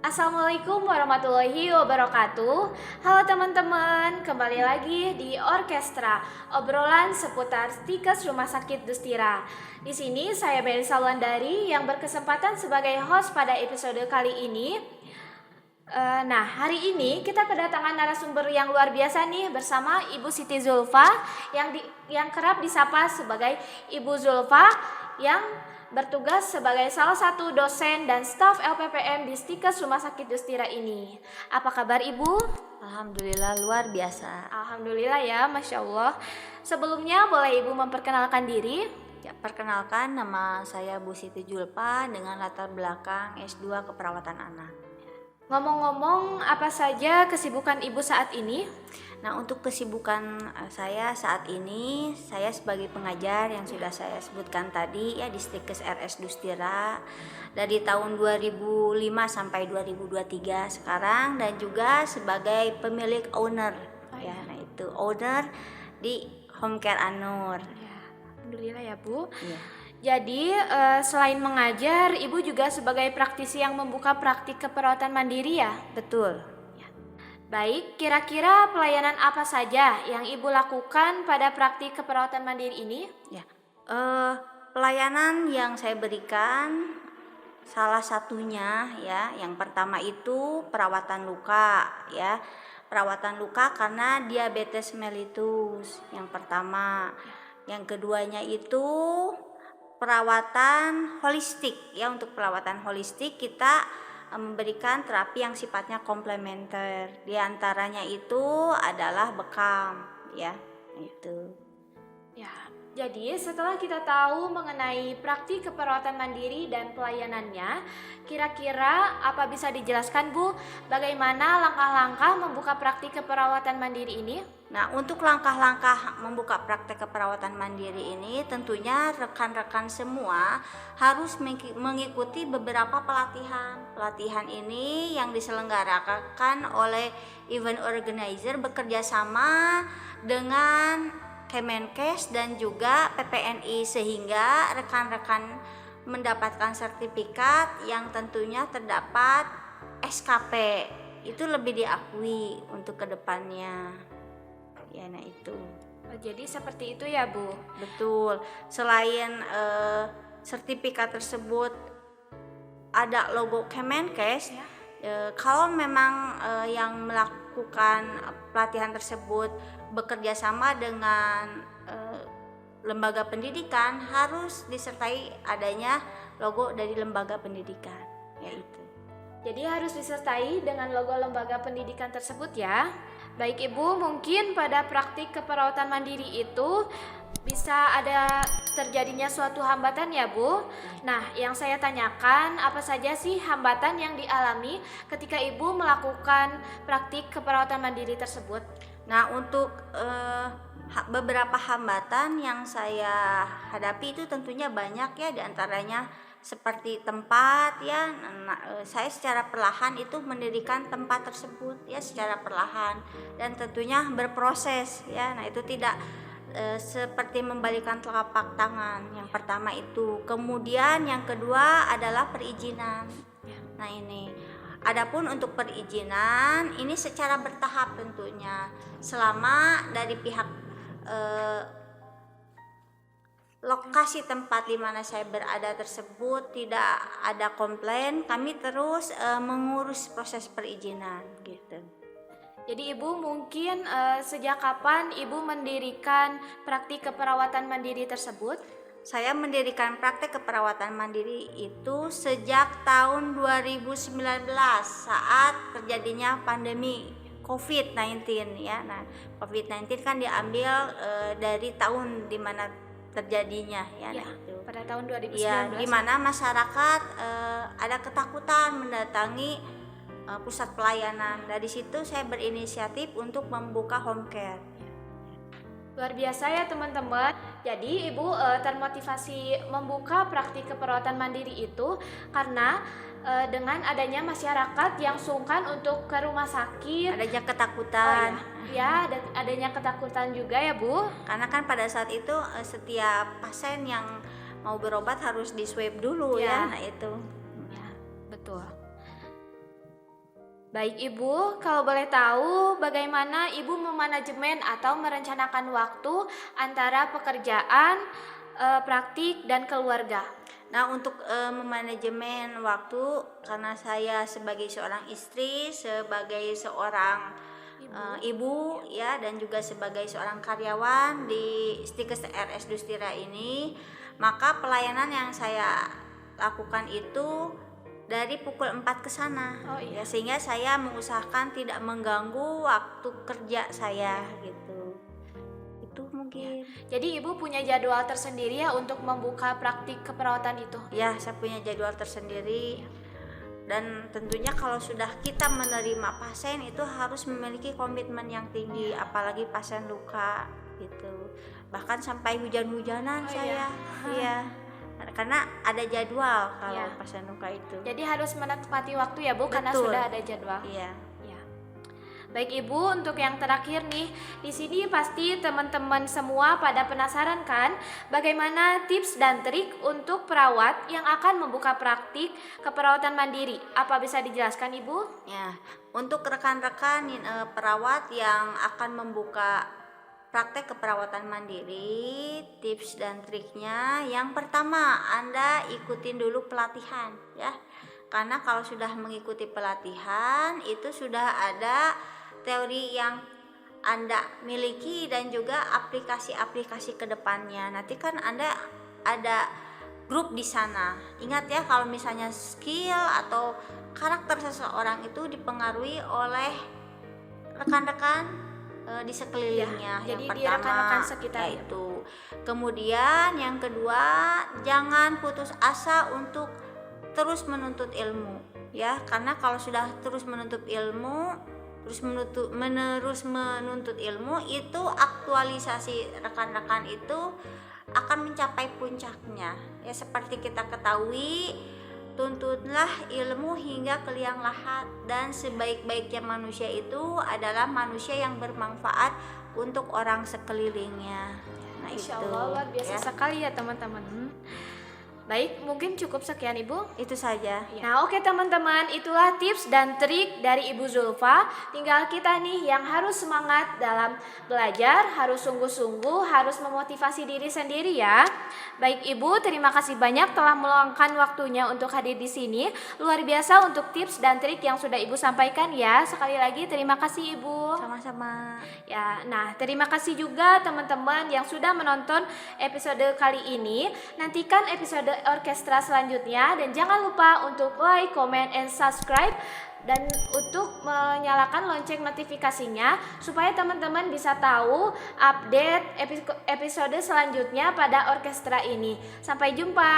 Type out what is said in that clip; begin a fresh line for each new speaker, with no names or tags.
Assalamualaikum warahmatullahi wabarakatuh. Halo teman-teman, kembali lagi di Orkestra, obrolan seputar Stikes Rumah Sakit Dustira. Di sini saya Melisa Wulandari yang berkesempatan sebagai host pada episode kali ini. Nah, hari ini kita kedatangan narasumber yang luar biasa nih bersama Ibu Siti Zulfa yang kerap disapa sebagai Ibu Zulfa yang bertugas sebagai salah satu dosen dan staf LPPM di Stikes Rumah Sakit Dustira ini. Apa kabar Ibu?
Alhamdulillah luar biasa.
Alhamdulillah ya, Masya Allah. Sebelumnya boleh Ibu memperkenalkan diri?
Ya, perkenalkan nama saya Bu Siti Zulfa dengan latar belakang S2 Keperawatan Anak.
Ngomong-ngomong, apa saja kesibukan Ibu saat ini?
Nah, untuk kesibukan saya saat ini, saya sebagai pengajar yang sudah saya sebutkan tadi ya di Stikes RS Dustira dari tahun 2005 sampai 2023 sekarang, dan juga sebagai pemilik owner ya. Nah, itu owner di Home Care Anur.
Ya, alhamdulillah ya Bu.
Ya.
Jadi selain mengajar, Ibu juga sebagai praktisi yang membuka praktik keperawatan mandiri ya?
Betul.
Baik, kira-kira pelayanan apa saja yang Ibu lakukan pada praktik keperawatan mandiri ini?
Ya, pelayanan yang saya berikan salah satunya ya, yang pertama itu perawatan luka ya. Perawatan luka karena diabetes mellitus yang pertama. Yang keduanya itu perawatan holistik ya. Untuk perawatan holistik kita memberikan terapi yang sifatnya komplementer. Di antaranya itu adalah bekam ya. Itu.
Ya, jadi setelah kita tahu mengenai praktik keperawatan mandiri dan pelayanannya, kira-kira apa bisa dijelaskan Bu, bagaimana langkah-langkah membuka praktik keperawatan mandiri ini?
Nah, untuk langkah-langkah membuka praktek keperawatan mandiri ini tentunya rekan-rekan semua harus mengikuti beberapa pelatihan. Pelatihan ini yang diselenggarakan oleh event organizer bekerja sama dengan Kemenkes dan juga PPNI, sehingga rekan-rekan mendapatkan sertifikat yang tentunya terdapat SKP. Itu lebih diakui untuk kedepannya. Ya, nah itu.
Jadi seperti itu ya Bu?
Betul. Selain sertifikat tersebut ada logo Kemenkes ya. Kalau memang yang melakukan pelatihan tersebut bekerja sama dengan lembaga pendidikan, harus disertai adanya logo dari lembaga pendidikan, yaitu.
Jadi harus disertai dengan logo lembaga pendidikan tersebut ya. Baik Ibu, mungkin pada praktik keperawatan mandiri itu bisa ada terjadinya suatu hambatan ya Bu. Nah, yang saya tanyakan, apa saja sih hambatan yang dialami ketika Ibu melakukan praktik keperawatan mandiri tersebut?
Nah, untuk beberapa hambatan yang saya hadapi itu tentunya banyak ya, diantaranya seperti tempat ya. Saya secara perlahan itu mendirikan tempat tersebut ya, secara perlahan, dan tentunya berproses ya. Nah, itu tidak seperti membalikan telapak tangan. Yang pertama itu. Kemudian yang kedua adalah perizinan. Nah, ini adapun untuk perizinan ini secara bertahap tentunya, selama dari pihak lokasi tempat di mana saya berada tersebut tidak ada komplain, kami terus mengurus proses perizinan gitu.
Jadi Ibu mungkin sejak kapan Ibu mendirikan praktik keperawatan mandiri tersebut?
Saya mendirikan praktek keperawatan mandiri itu sejak tahun 2019 saat terjadinya pandemi COVID-19 ya. Nah, COVID-19 kan diambil dari tahun di mana terjadinya ya.
Ya,
nah, itu.
pada tahun 2019.
Ya, di mana masyarakat ada ketakutan mendatangi pusat pelayanan. Dari situ saya berinisiatif untuk membuka home care.
Luar biasa ya teman-teman. Jadi Ibu termotivasi membuka praktik keperawatan mandiri itu karena dengan adanya masyarakat yang sungkan untuk ke rumah sakit,
Adanya ketakutan.
ya, dan adanya ketakutan juga ya Bu.
Karena kan pada saat itu setiap pasien yang mau berobat harus di swab dulu ya. Nah, itu.
Ya, betul. Baik Ibu, kalau boleh tahu bagaimana Ibu memanajemen atau merencanakan waktu antara pekerjaan, praktik, dan keluarga?
Nah, untuk memanajemen waktu, karena saya sebagai seorang istri, sebagai seorang ibu ya, dan juga sebagai seorang karyawan di Stikes RS Dustira ini, maka pelayanan yang saya lakukan itu dari pukul 4 ke sana.
Oh iya.
Ya, sehingga saya mengusahakan tidak mengganggu waktu kerja saya gitu. Itu mungkin.
Jadi Ibu punya jadwal tersendiri ya untuk membuka praktik keperawatan itu?
Ya, saya punya jadwal tersendiri. Dan tentunya kalau sudah kita menerima pasien itu harus memiliki komitmen yang tinggi, apalagi pasien luka gitu. Bahkan sampai hujan-hujanan
Oh,
saya. Iya. Karena ada jadwal kalau
Iya.
pasien luka itu.
Jadi harus menepati waktu ya Bu, karena
Betul.
sudah ada jadwal.
Iya.
Ya. Baik Ibu, untuk yang terakhir nih, di sini pasti teman-teman semua pada penasaran kan, bagaimana tips dan trik untuk perawat yang akan membuka praktik keperawatan mandiri? Apa bisa dijelaskan Ibu?
Ya, untuk rekan-rekan perawat yang akan membuka praktek keperawatan mandiri, tips dan triknya, yang pertama Anda ikutin dulu pelatihan ya. Karena kalau sudah mengikuti pelatihan itu sudah ada teori yang Anda miliki dan juga aplikasi-aplikasi ke depannya. Nanti kan Anda ada grup di sana. Ingat ya, kalau misalnya skill atau karakter seseorang itu dipengaruhi oleh rekan-rekan di sekelilingnya.
Ya,
yang
jadi di
pertama
rekan-rekan sekitar
yaitu. Kemudian yang kedua, jangan putus asa untuk terus menuntut ilmu ya, karena kalau sudah terus menuntut ilmu, menerus menuntut ilmu, itu aktualisasi rekan-rekan itu akan mencapai puncaknya ya. Seperti kita ketahui, tuntutlah ilmu hingga ke liang lahat, dan sebaik-baiknya manusia itu adalah manusia yang bermanfaat untuk orang sekelilingnya. Nah,
Insya
itu
Allah luar biasa
ya.
sekali ya teman-teman. Baik, mungkin cukup sekian Ibu.
Itu saja.
Nah, oke teman-teman, itulah tips dan trik dari Ibu Zulfa. Tinggal kita nih yang harus semangat dalam belajar, harus sungguh-sungguh, harus memotivasi diri sendiri ya. Baik Ibu, terima kasih banyak telah meluangkan waktunya untuk hadir di sini. Luar biasa untuk tips dan trik yang sudah Ibu sampaikan ya. Sekali lagi terima kasih Ibu.
Sama-sama.
Ya, nah terima kasih juga teman-teman yang sudah menonton episode kali ini. Nantikan episode orkestra selanjutnya dan jangan lupa untuk like, comment, and subscribe dan untuk menyalakan lonceng notifikasinya supaya teman-teman bisa tahu update episode selanjutnya pada orkestra ini. Sampai jumpa.